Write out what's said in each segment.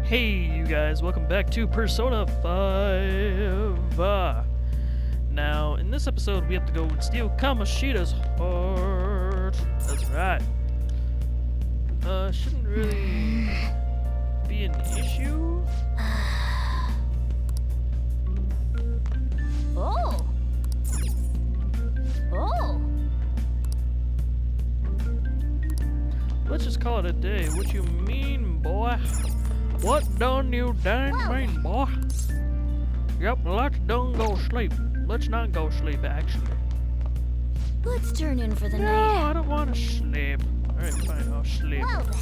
Hey, you guys, welcome back to Persona 5. Now, in this episode, we have to go and steal Kamoshida's heart. That's right. Shouldn't really be an issue. Oh! Oh! Let's just call it a day. What you mean, boy? What done you done mean, boy? Yep, let's done go sleep. Let's not go sleep, actually. Let's turn in for the No, night. I don't want to sleep. Alright, fine, I'll sleep. Well then.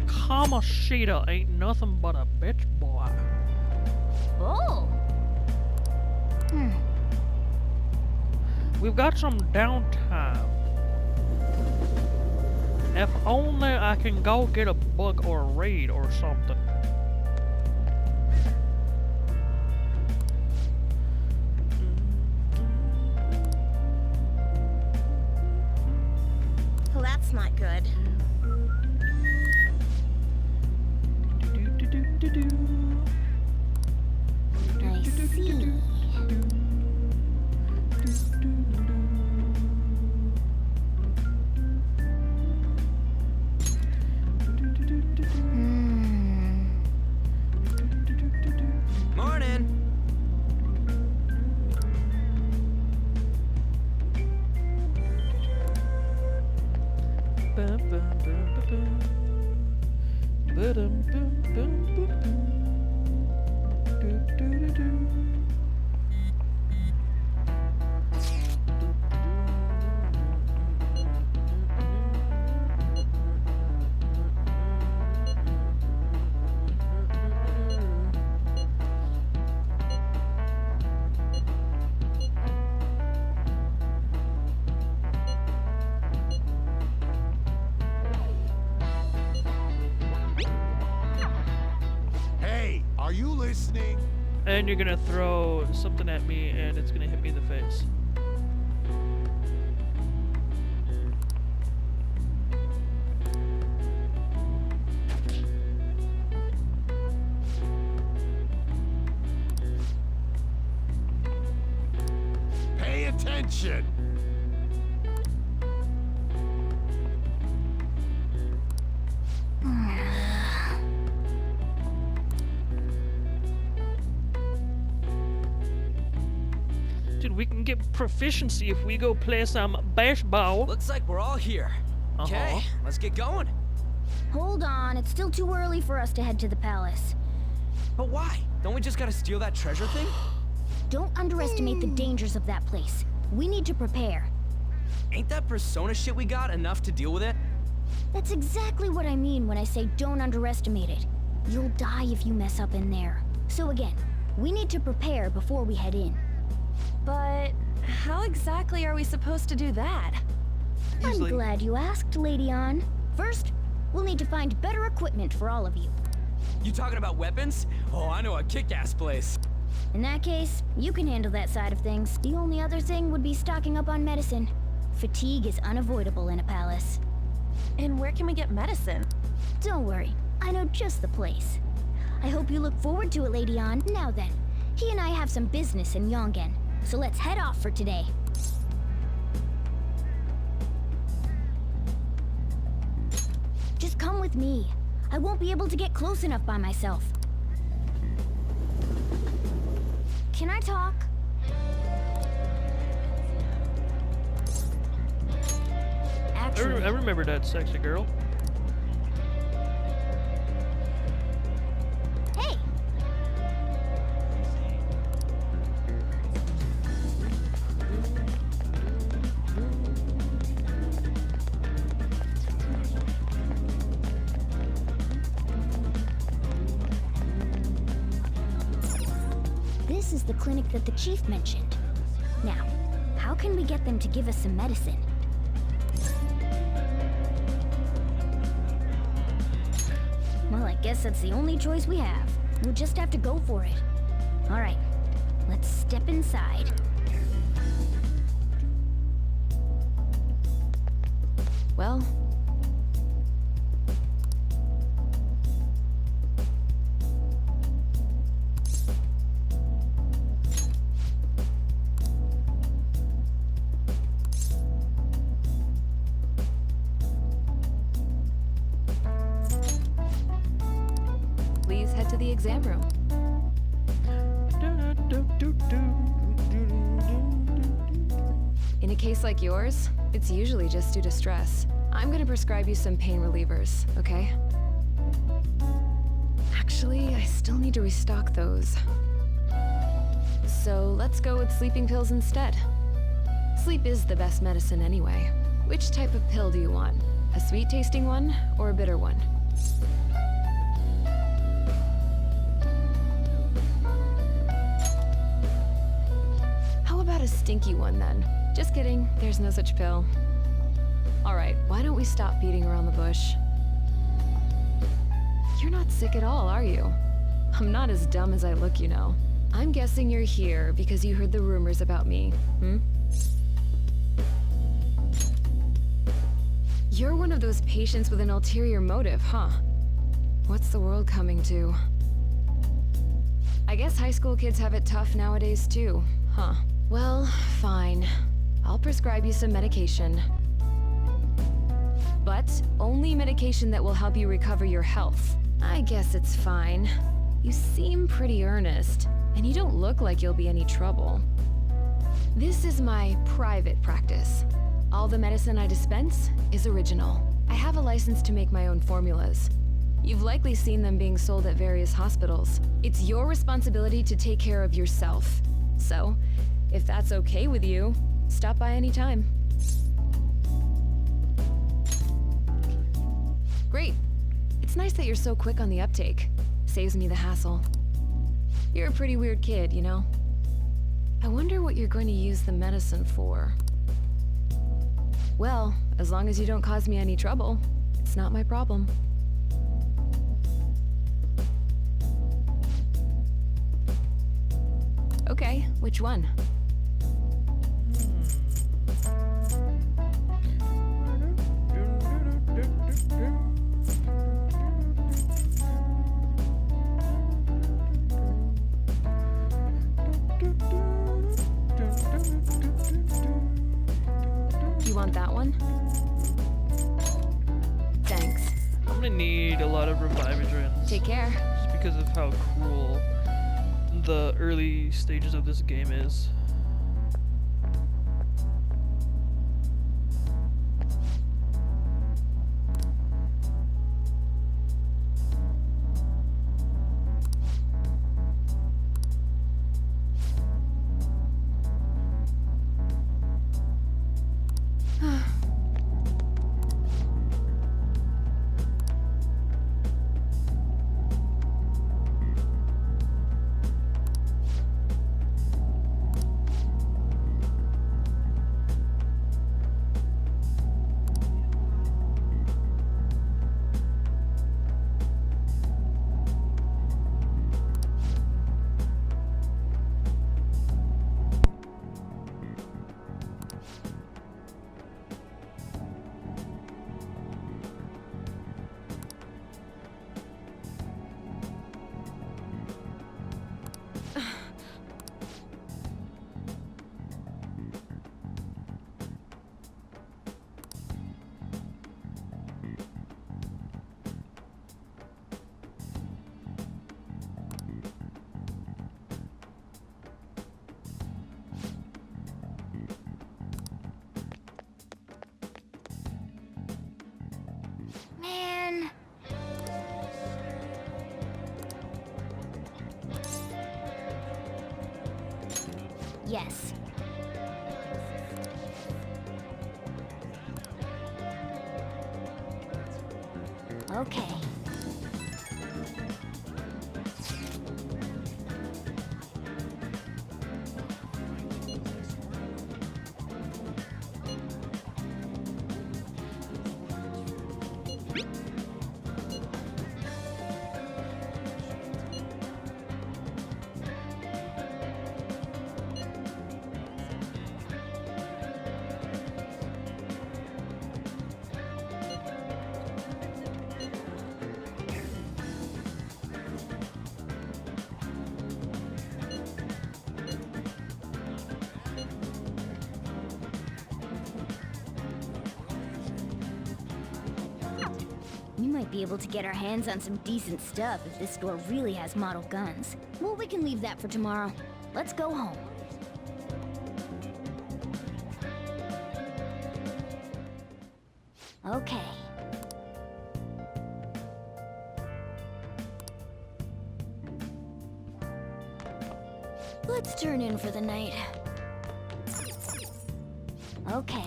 Kamoshida ain't nothing but a bitch boy. Oh! We've got some downtime. If only I can go get a book or a raid or something. Well, that's not good. I see. Morning. Hey, are you listening? And you're gonna throw something at me and it's gonna hit me in the face. Pay attention. Dude, we can get proficiency if we go play some baseball. Looks like we're all here. Okay, let's get going. Hold on, it's still too early for us to head to the palace. But why? Don't we just gotta steal that treasure thing? Don't underestimate the dangers of that place. We need to prepare. Ain't that persona shit we got enough to deal with it? That's exactly what I mean when I say don't underestimate it. You'll die if you mess up in there. So again, we need to prepare before we head in. But how exactly are we supposed to do that? Easily. I'm glad you asked, Lady Ann. First, we'll need to find better equipment for all of you. You talking about weapons? Oh, I know a kick-ass place. In that case, you can handle that side of things. The only other thing would be stocking up on medicine. Fatigue is unavoidable in a palace. And where can we get medicine? Don't worry, I know just the place. I hope you look forward to it, Lady Ann. Now then, he and I have some business in Yongen, so let's head off for today. Just come with me. I won't be able to get close enough by myself. Can I talk? Actually, I remember that sexy girl. hey! This is the clinic that the chief mentioned. Now, how can we get them to give us some medicine? Well, I guess that's the only choice we have. We'll just have to go for it. All right, let's step inside. Well, please head to the exam room. In a case like yours, it's usually just due to stress. I'm gonna prescribe you some pain relievers, okay? Actually, I still need to restock those. So let's go with sleeping pills instead. Sleep is the best medicine anyway. Which type of pill do you want? A sweet-tasting one or a bitter one? How about a stinky one then? Just kidding, there's no such pill. Alright, why don't we stop beating around the bush? You're not sick at all, are you? I'm not as dumb as I look, you know. I'm guessing you're here because you heard the rumors about me, hmm? You're one of those patients with an ulterior motive, huh? What's the world coming to? I guess high school kids have it tough nowadays too, huh? Well, fine. I'll prescribe you some medication. But only medication that will help you recover your health. I guess it's fine. You seem pretty earnest, and you don't look like you'll be any trouble. This is my private practice. All the medicine I dispense is original. I have a license to make my own formulas. You've likely seen them being sold at various hospitals. It's your responsibility to take care of yourself. So, if that's okay with you, stop by anytime. Great. It's nice that you're so quick on the uptake. Saves me the hassle. You're a pretty weird kid, you know? I wonder what you're going to use the medicine for. Well, as long as you don't cause me any trouble, it's not my problem. Okay, which one? You want that one? Thanks. I'm gonna need a lot of revivadrins. Take care. Just because of how cruel the early stages of this game is. Man. Yes. Okay. might be able to get our hands on some decent stuff if this store really has model guns. Well, we can leave that for tomorrow. Let's go home. Okay. Let's turn in for the night. Okay.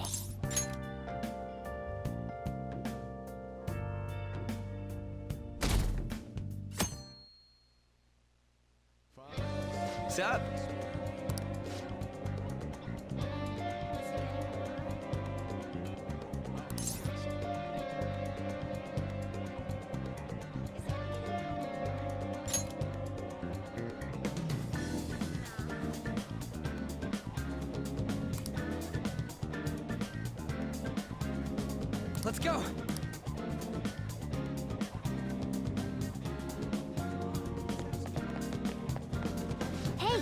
What's up? Let's go. Hey!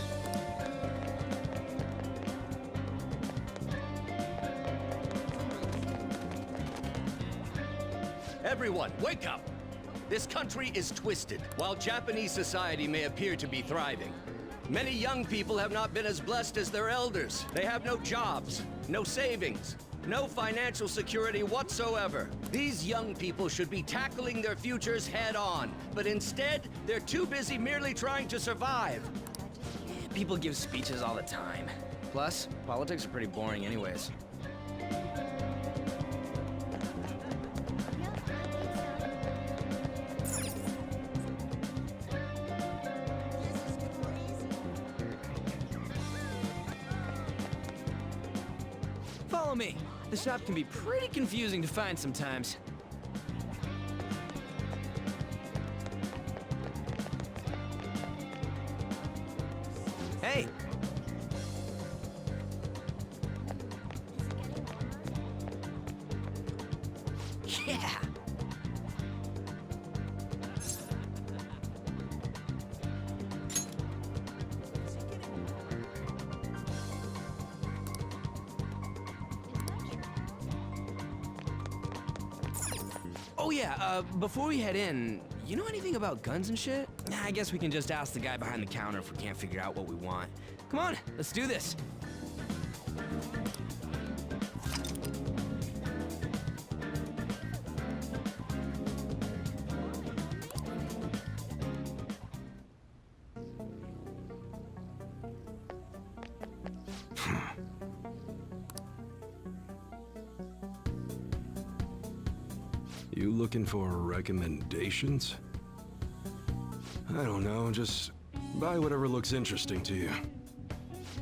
Everyone, wake up! This country is twisted. While Japanese society may appear to be thriving, many young people have not been as blessed as their elders. They have no jobs, no savings, no financial security whatsoever. These young people should be tackling their futures head on, but instead, they're too busy merely trying to survive. People give speeches all the time. Plus, politics are pretty boring anyways. Follow me. The shop can be pretty confusing to find sometimes. Hey! Yeah! Oh yeah, before we head in, you know anything about guns and shit? Nah, I guess we can just ask the guy behind the counter if we can't figure out what we want. Come on, let's do this. You looking for recommendations? I don't know, just buy whatever looks interesting to you.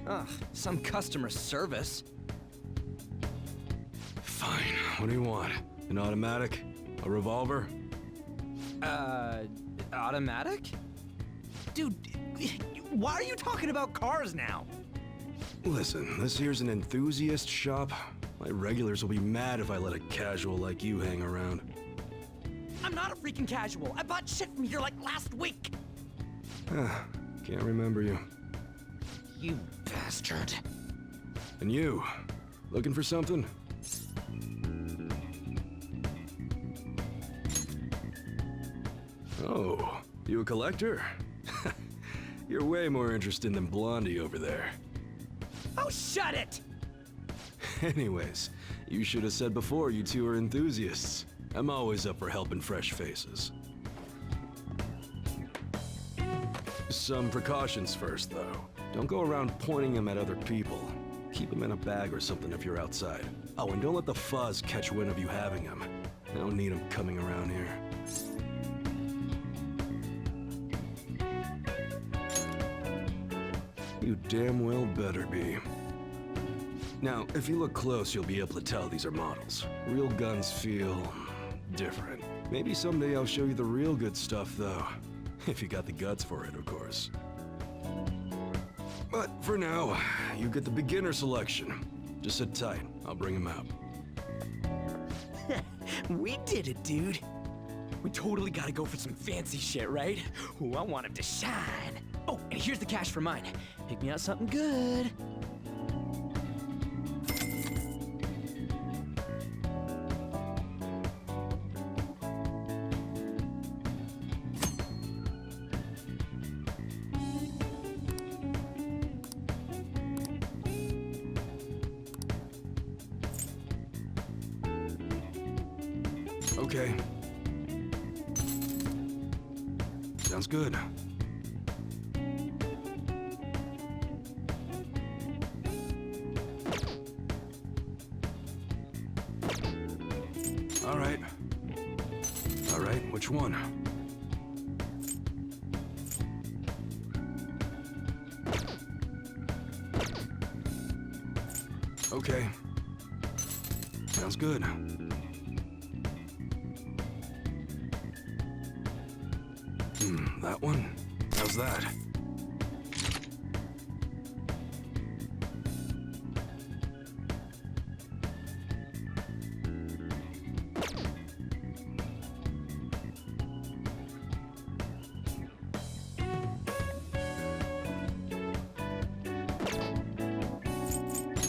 Ugh, some customer service. Fine, what do you want? An automatic? A revolver? Automatic? Dude, why are you talking about cars now? Listen, this here's an enthusiast shop. My regulars will be mad if I let a casual like you hang around. I'm not a freaking casual. I bought shit from here like last week. Can't remember you. You bastard. And you, looking for something? Oh, you a collector? You're way more interesting than Blondie over there. Oh, shut it! Anyways, you should have said before you two are enthusiasts. I'm always up for helping fresh faces. Some precautions first, though. Don't go around pointing them at other people. Keep them in a bag or something if you're outside. Oh, and don't let the fuzz catch wind of you having them. I don't need them coming around here. You damn well better be. Now, if you look close, you'll be able to tell these are models. Real guns feel different. Maybe someday I'll show you the real good stuff, though. If you got the guts for it, of course. But for now, you get the beginner selection. Just sit tight. I'll bring him out. We did it, dude. We totally gotta go for some fancy shit, right? Ooh, I want him to shine. Oh, and here's the cash for mine. Pick me out something good. Okay. Sounds good. All right. All right, which one? Okay. Sounds good. That one? How's that?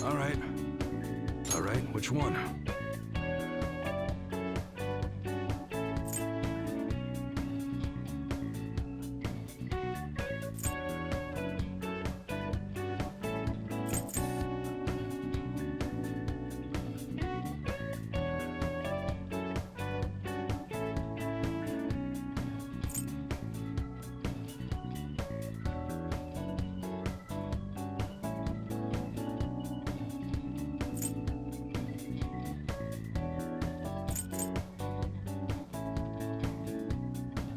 All right. All right, which one?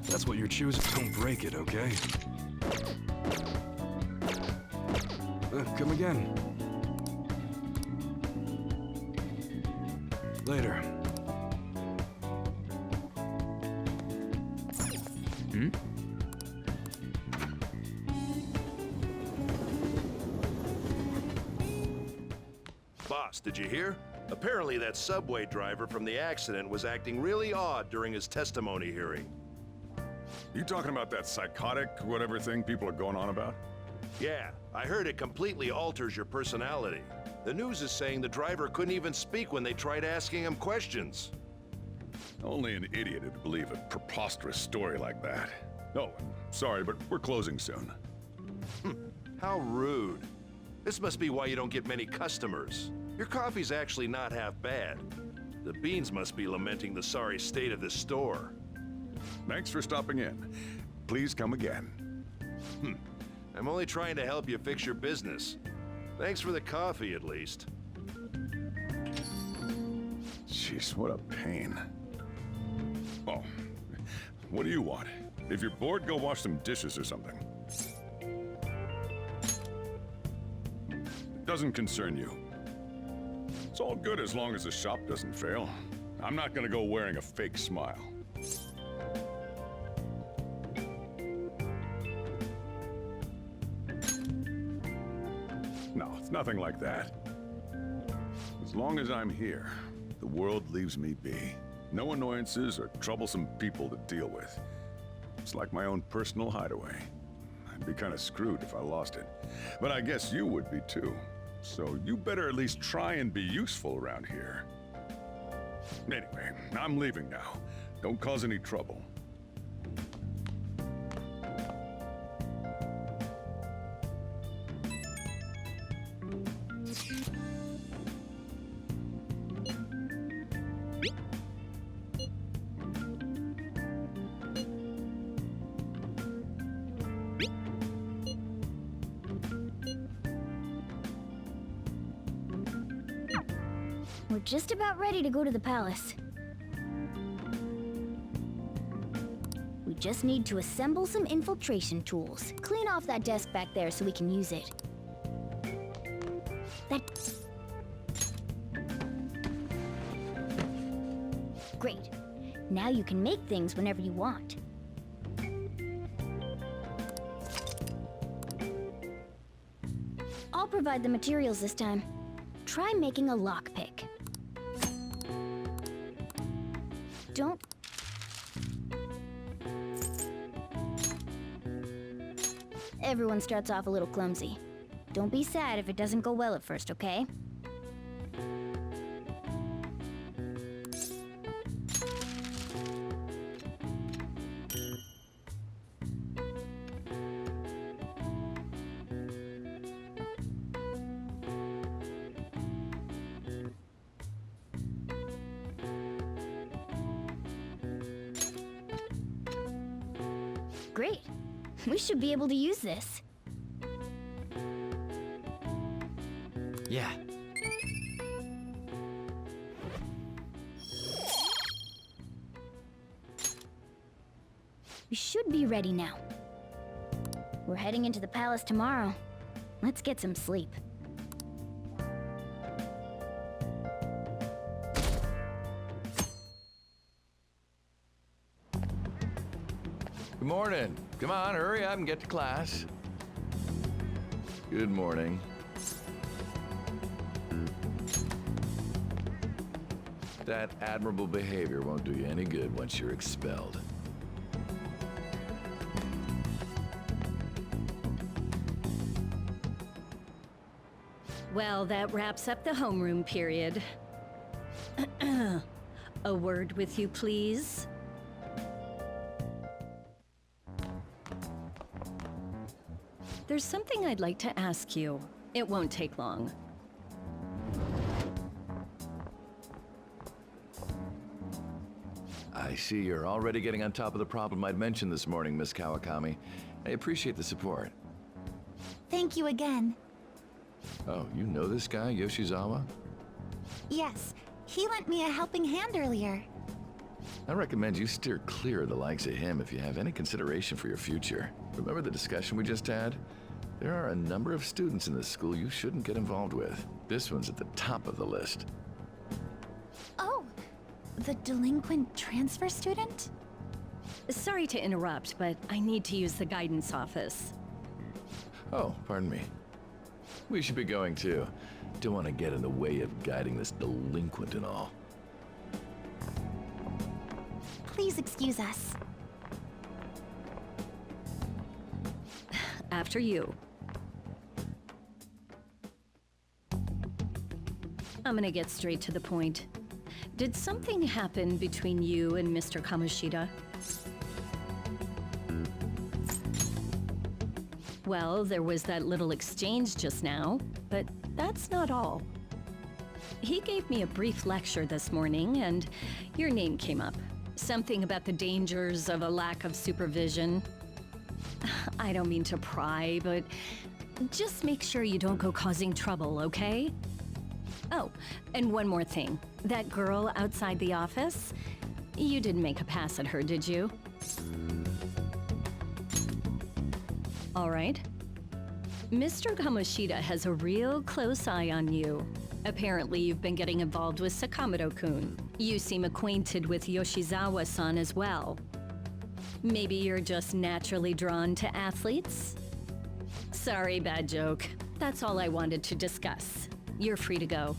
That's what you're choosing. Don't break it, okay? Come again. Later. Hmm? Boss, did you hear? Apparently that subway driver from the accident was acting really odd during his testimony hearing. You talking about that psychotic whatever thing people are going on about? Yeah, I heard it completely alters your personality. The news is saying the driver couldn't even speak when they tried asking him questions. Only an idiot would believe a preposterous story like that. Oh, sorry, but we're closing soon. How rude. This must be why you don't get many customers. Your coffee's actually not half bad. The beans must be lamenting the sorry state of this store. Thanks for stopping in. Please come again. I'm only trying to help you fix your business. Thanks for the coffee, at least. Jeez, what a pain. Oh, what do you want? If you're bored, go wash some dishes or something. It doesn't concern you. It's all good as long as the shop doesn't fail. I'm not gonna go wearing a fake smile. No, it's nothing like that. As long as I'm here, the world leaves me be. No annoyances or troublesome people to deal with. It's like my own personal hideaway. I'd be kind of screwed if I lost it. But I guess you would be too. So you better at least try and be useful around here. Anyway, I'm leaving now. Don't cause any trouble. We're just about ready to go to the palace. We just need to assemble some infiltration tools. Clean off that desk back there so we can use it. Great. Now you can make things whenever you want. I'll provide the materials this time. Try making a lockpick. Don't... Everyone starts off a little clumsy. Don't be sad if it doesn't go well at first, okay? Great. We should be able to use this. Yeah. We should be ready now. We're heading into the palace tomorrow. Let's get some sleep. Good morning. Come on, hurry up and get to class. Good morning. That admirable behavior won't do you any good once you're expelled. Well, that wraps up the homeroom period. A word with you, please. There's something I'd like to ask you. It won't take long. I see you're already getting on top of the problem I'd mentioned this morning, Miss Kawakami. I appreciate the support. Thank you again. Oh, you know this guy, Yoshizawa? Yes, he lent me a helping hand earlier. I recommend you steer clear of the likes of him if you have any consideration for your future. Remember the discussion we just had? There are a number of students in this school you shouldn't get involved with. This one's at the top of the list. Oh, the delinquent transfer student? Sorry to interrupt, but I need to use the guidance office. Oh, pardon me. We should be going too. Don't want to get in the way of guiding this delinquent and all. Please excuse us. After you. I'm gonna get straight to the point. Did something happen between you and Mr. Kamoshida? Well, there was that little exchange just now, but that's not all. He gave me a brief lecture this morning, and your name came up. Something about the dangers of a lack of supervision. I don't mean to pry, but just make sure you don't go causing trouble, okay? Oh, and one more thing. That girl outside the office, you didn't make a pass at her, did you? All right. Mr. Kamoshida has a real close eye on you. Apparently, you've been getting involved with Sakamoto-kun. You seem acquainted with Yoshizawa-san as well. Maybe you're just naturally drawn to athletes? Sorry, bad joke. That's all I wanted to discuss. You're free to go.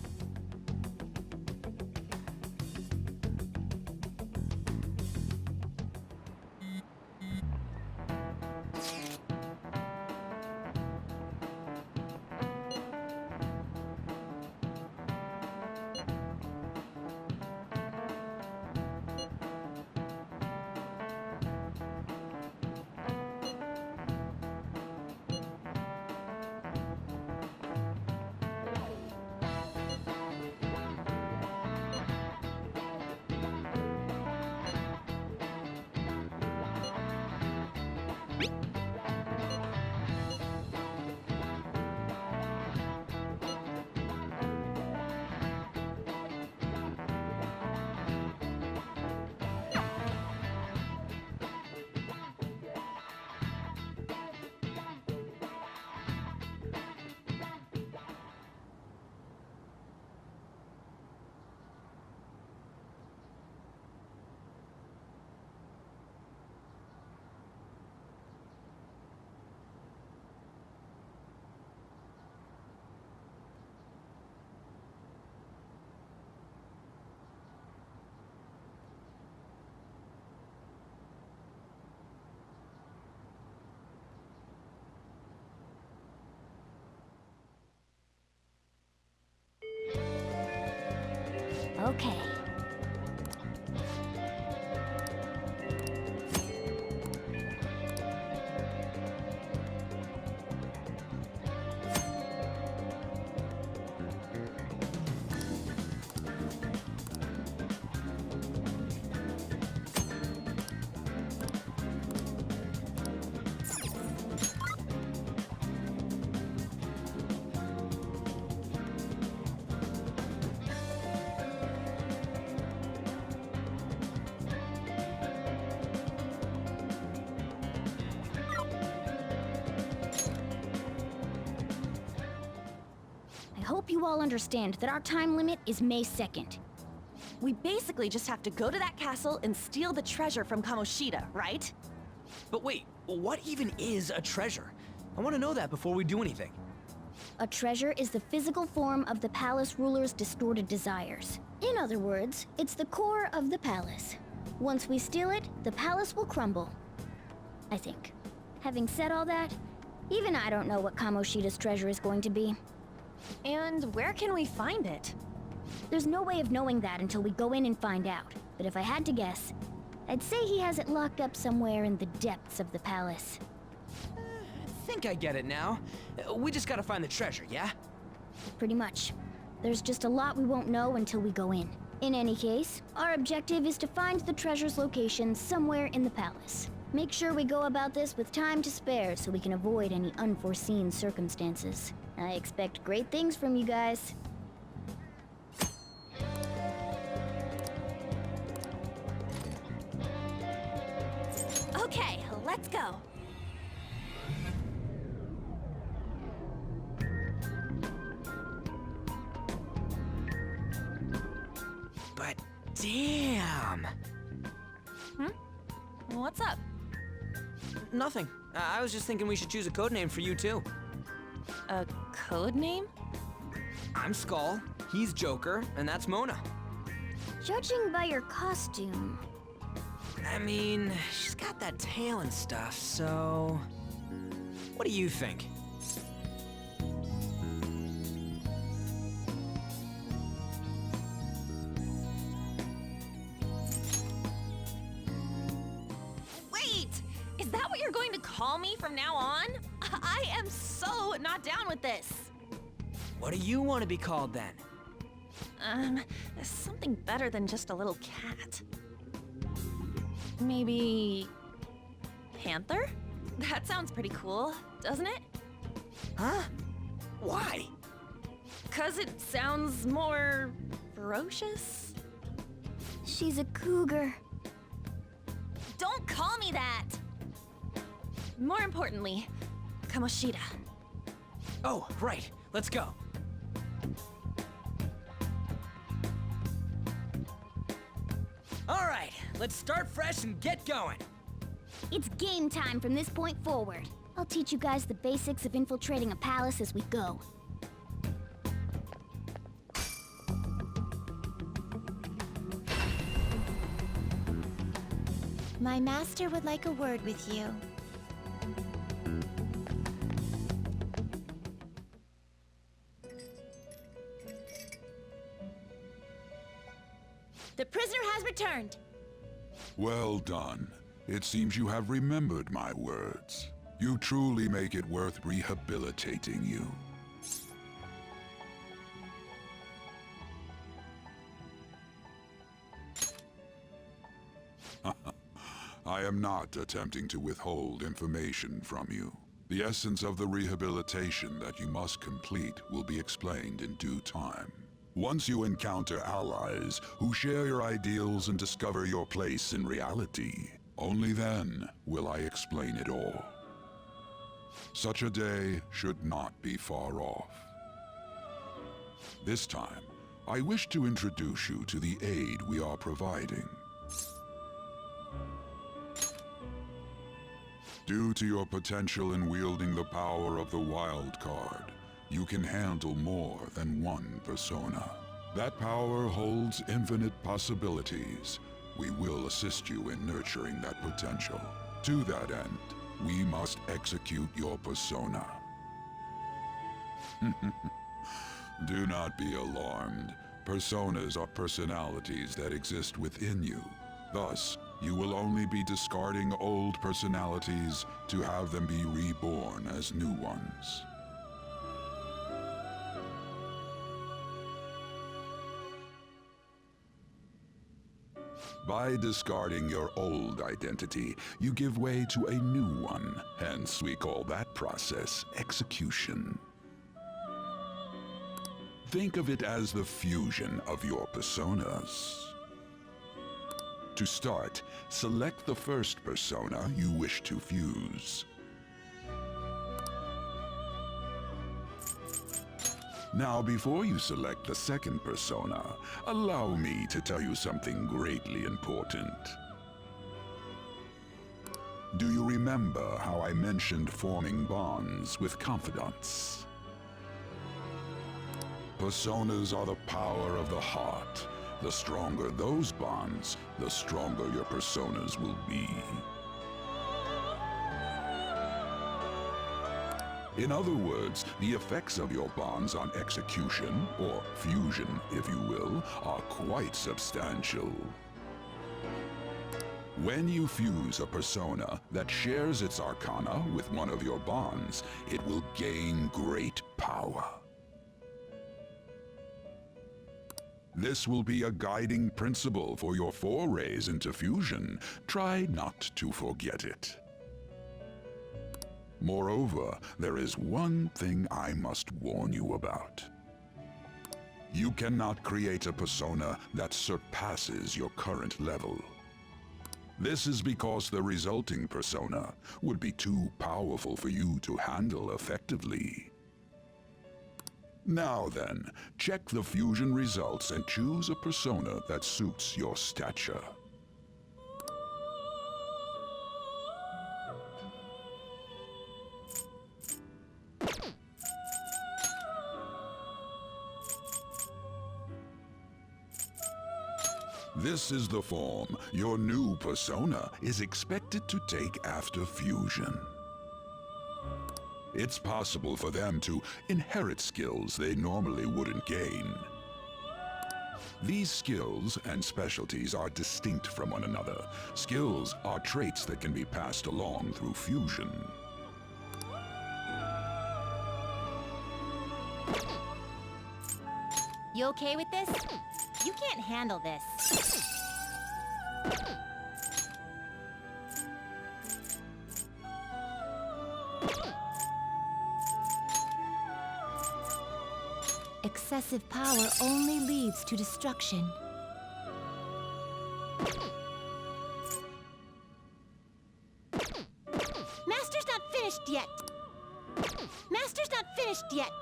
Okay. hope you all understand that our time limit is May 2nd. We basically just have to go to that castle and steal the treasure from Kamoshida, right? But wait, what even is a treasure? I want to know that before we do anything. A treasure is the physical form of the palace ruler's distorted desires. In other words, it's the core of the palace. Once we steal it, the palace will crumble. I think. Having said all that, even I don't know what Kamoshida's treasure is going to be. And where can we find it? There's no way of knowing that until we go in and find out. But if I had to guess, I'd say he has it locked up somewhere in the depths of the palace. I think I get it now. We just gotta find the treasure, yeah? Pretty much. There's just a lot we won't know until we go in. In any case, our objective is to find the treasure's location somewhere in the palace. Make sure we go about this with time to spare so we can avoid any unforeseen circumstances. I expect great things from you guys. Okay, let's go. But damn! What's up? Nothing. I was just thinking we should choose a code name for you too. A code name? I'm Skull, he's Joker, and that's Mona. Judging by your costume, I mean, she's got that tail and stuff, so... What do you think? Wait! Is that what you're going to call me from now on? I am so not down with this. What do you want to be called then? Something better than just a little cat. Maybe... Panther? That sounds pretty cool, doesn't it? Huh? Why? 'Cause it sounds more... ferocious? she's a cougar. Don't call me that! More importantly, Kamoshida. Oh, right. Let's go. All right, let's start fresh and get going. It's game time from this point forward. I'll teach you guys the basics of infiltrating a palace as we go. My master would like a word with you. The prisoner has returned. Well done. It seems you have remembered my words. You truly make it worth rehabilitating you. I am not attempting to withhold information from you. The essence of the rehabilitation that you must complete will be explained in due time. Once you encounter allies who share your ideals and discover your place in reality, only then will I explain it all. Such a day should not be far off. This time, I wish to introduce you to the aid we are providing. Due to your potential in wielding the power of the wild card, you can handle more than one persona. That power holds infinite possibilities. We will assist you in nurturing that potential. To that end, we must execute your persona. Do not be alarmed. Personas are personalities that exist within you. Thus, you will only be discarding old personalities to have them be reborn as new ones. By discarding your old identity, you give way to a new one. Hence, we call that process execution. Think of it as the fusion of your personas. To start, select the first persona you wish to fuse. Now, before you select the second persona, allow me to tell you something greatly important. Do you remember how I mentioned forming bonds with confidants? Personas are the power of the heart. The stronger those bonds, the stronger your personas will be. In other words, the effects of your bonds on execution, or fusion, if you will, are quite substantial. When you fuse a persona that shares its arcana with one of your bonds, it will gain great power. This will be a guiding principle for your forays into fusion. Try not to forget it. Moreover, there is one thing I must warn you about. You cannot create a persona that surpasses your current level. This is because the resulting persona would be too powerful for you to handle effectively. Now then, check the fusion results and choose a persona that suits your stature. This is the form your new persona is expected to take after fusion. It's possible for them to inherit skills they normally wouldn't gain. These skills and specialties are distinct from one another. Skills are traits that can be passed along through fusion. You okay with this? You can't handle this. Excessive power only leads to destruction. Master's not finished yet. Master's not finished yet.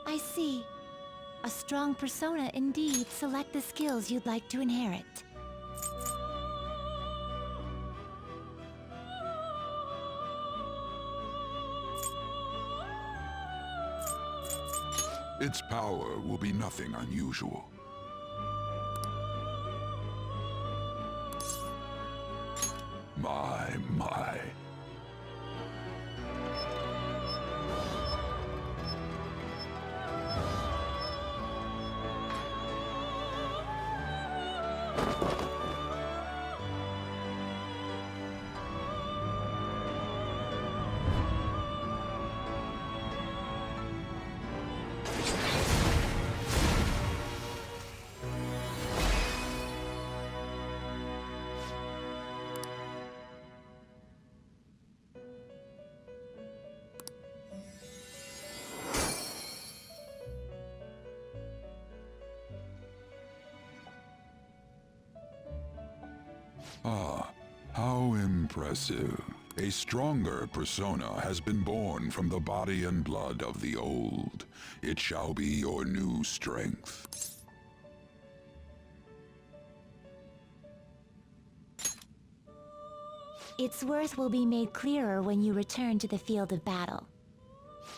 I see. A strong persona indeed. Select the skills you'd like to inherit. Its power will be nothing unusual. My. Ah, how impressive. A stronger persona has been born from the body and blood of the old. It shall be your new strength. Its worth will be made clearer when you return to the field of battle.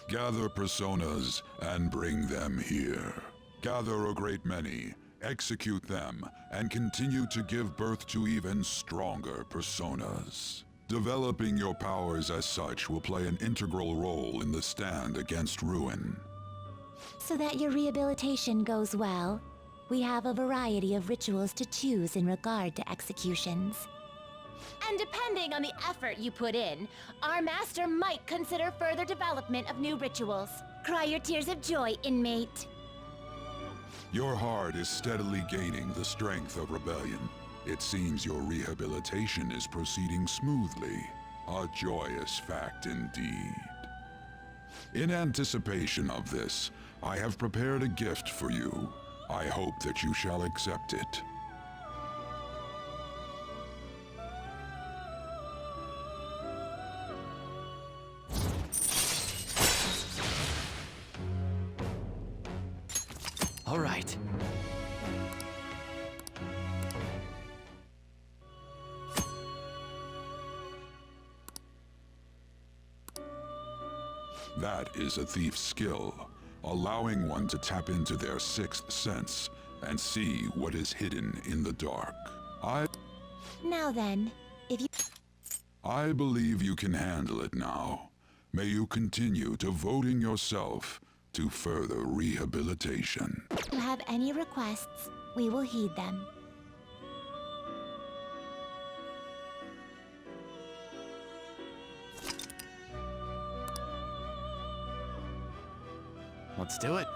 Gather personas and bring them here. Gather a great many, execute them, and continue to give birth to even stronger personas. Developing your powers as such will play an integral role in the stand against ruin. So that your rehabilitation goes well, we have a variety of rituals to choose in regard to executions. And depending on the effort you put in, our master might consider further development of new rituals. Cry your tears of joy, inmate. Your heart is steadily gaining the strength of rebellion. It seems your rehabilitation is proceeding smoothly. A joyous fact indeed. In anticipation of this, I have prepared a gift for you. I hope that you shall accept it. All right. That is a thief's skill, allowing one to tap into their sixth sense and see what is hidden in the dark. Now then, if you... I believe you can handle it now. May you continue devoting yourself to further rehabilitation. If you have any requests, we will heed them. Let's do it.